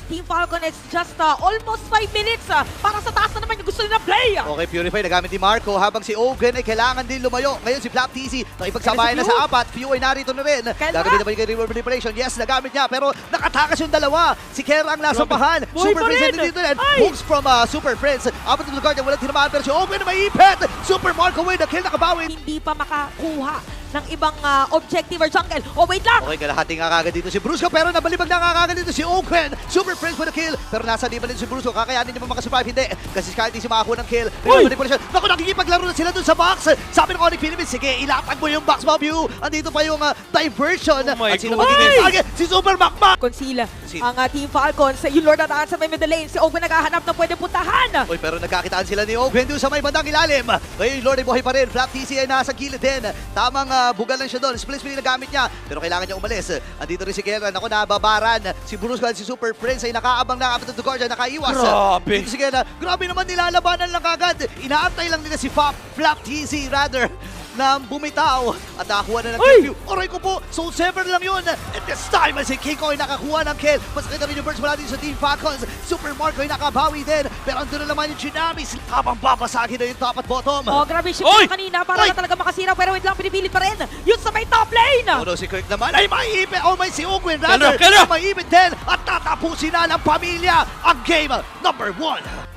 Team Falcon. It's just almost 5 minutes para sa taas na naman yung gusto nila play. Okay, Purify nagamit ni Marco habang si Ogen ay kailangan din lumayo. Ngayon si Flap TC nakipagsabayan na sa apat. Few ay narito na rin. Gagawin naman yung reward manipulation. Yes, nagamit niya pero nakatakas yung dalawa. Si Kera ang nasa pahan. Super Prince dito din. Moves from Super Prince. Apat ng Guardian, walang tinamaan pero si Ogen na may ipet. Super Marco with the kill, nakabawin. Hindi pa makakuha ng ibang objective or jungle. Oh, wait lang! Okay, kalahati nga kagad dito si Brusco pero nabalibag na nga kagad dito si Ogen. Super Prince with a kill pero nasa liban din si Brusco. Kakayanin niya pa makasurvive, hindi. Kasi si Scarty si makakuha ng kill. Manipulation. Naku, nakikipaglaro na sila dun sa box. Sabi ng Onyx Philippines, sige, ilatag mo yung box, Mabu. Andito pa yung diversion. At sino magiging target? Si Super Macmac! Conceal ang Team Falcons. Yung Lord at Daan sa may middle lane. Si Ogun naghahanap na pwede puntahan. Uy, pero nagkakitaan sila ni Ogen doon sa may bandang ilalim. Ngayon yung Lord ay buhay pa rin. Flap TC ay nasa gilid din. Tamang bugal lang siya doon. Split split na gamit niya. Pero kailangan niya umalis. Andito rin si Kera. Naku, nababaran. Si Brusco at si Super Prince ay nakaabang na kapatid ng Guardian. Nakaiwas. Grabe. Dito si Kera. Grabe naman, nilalabanan lang kagad. Inaantay lang nila si Flap TC rather na bumitaw at nakakuha na ng kill. Aray ko po, Soul Sever lang yun. And this time, si Kiko ay nakakuha ng kill. Masakit na rin yung burst mula din sa Team Falcons. Super Marco ay nakabawi din. Pero andun na naman yung Tsunamis. Habang babasagin na yung top at bottom. Oh, grabe shift na kanina para na talaga makasira. Pero wait lang, pinipilit pa rin. Yun sa may top lane. Ano si Kirk naman ay maiipit. Oh, may si Ugwin rather. Maiipit din. At tatapusin na ng pamilya ang game number 1.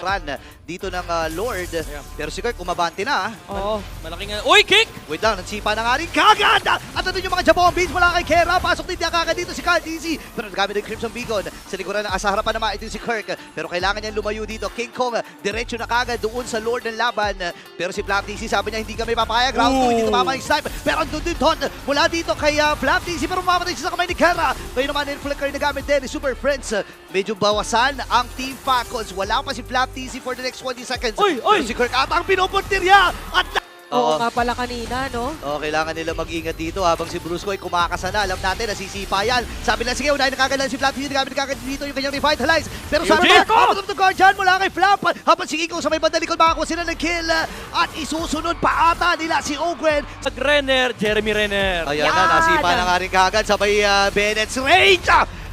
Run dito ng Lord. Pero si Kirk umabante na. Oo, malaki nga. Uy, kick! Wait lang, nagsipa na nga rin kagad! At ito yung mga Jabong Beans mula kay Kera. Pasok din niya kagad dito si Carl DC. Pero nagamit ng Crimson Beacon. Sa likuran ng asa harapan naman ito si Kirk. Pero kailangan niya lumayo dito. King Kong, diretso na kagad doon sa Lord ng laban. Pero si Flap DC sabi niya hindi kami papayag. Round 2, hindi tumama yung snipe. Pero andun din Ton mula dito kay Flap DC. Pero mamatay siya sa kamay ni Kera. Ngayon naman yung flicker na gamit din ni Super Prince. Medyo bawasan ang Team Falcons. Wala pa si Flap DC for the next 20 seconds. Pero si Kirk ata ang pinupuntirya. At Oo nga pala kanina, no? kailangan nila mag-ingat dito habang si Brusco ay kumakasa na. Alam natin, nasisipa yan. Sabi lang, sige, unahin na kagad si Flap. Hindi nagamit kagad dito yung kanyang revitalize. Pero sana naman, kapatid ng Guardian mula kay Flap. Habang si Kiko sa may bandalikod, makakuha sila ng kill. At isusunod pa ata nila si Ogwen. Renner, Jeremy Renner. Ayan na, nasipa na nga rin kagad sa may Bennett's range.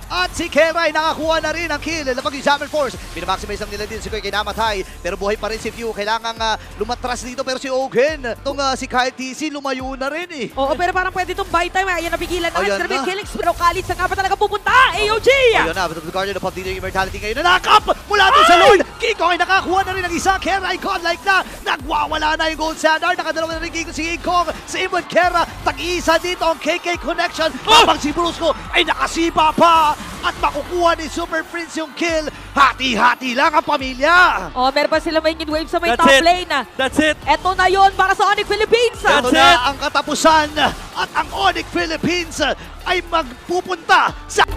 At si Kera ay nakakuha na rin ang kill. Lapag yung Jammer Force. Pinamaximize lang nila din si Kirk ay namatay. Pero buhay pa rin si Few. Kailangan lumatras dito. Pero si Ogen, itong si Kyle TC, lumayo na rin eh. Oo, pero parang pwede itong buy time. Ayan, napigilan na. Ayan Extra na. killings. Pero Khalid, saan nga pa talaga pupunta? AOG! Ayun na, but the Guardian of dito yung immortality ngayon. Nanakap mula doon sa Lord. Kiko ay nakakuha na rin ng isa. Kera ay godlike na. Nagwawala na yung gold standard. Nakadalawa na rin Kiko si Kiko. Sa Ibon Kera, tag-isa dito ang KK connection. Habang si Brusco ay nakasipa pa. At makukuha ni Super Prince yung kill. Hati-hati lang ang pamilya. Oh, meron pa sila may wave sa may That's top it. lane. That's it. Eto na yon para sa Onyx Philippines. Ito na ang katapusan. At ang Onyx Philippines ay magpupunta sa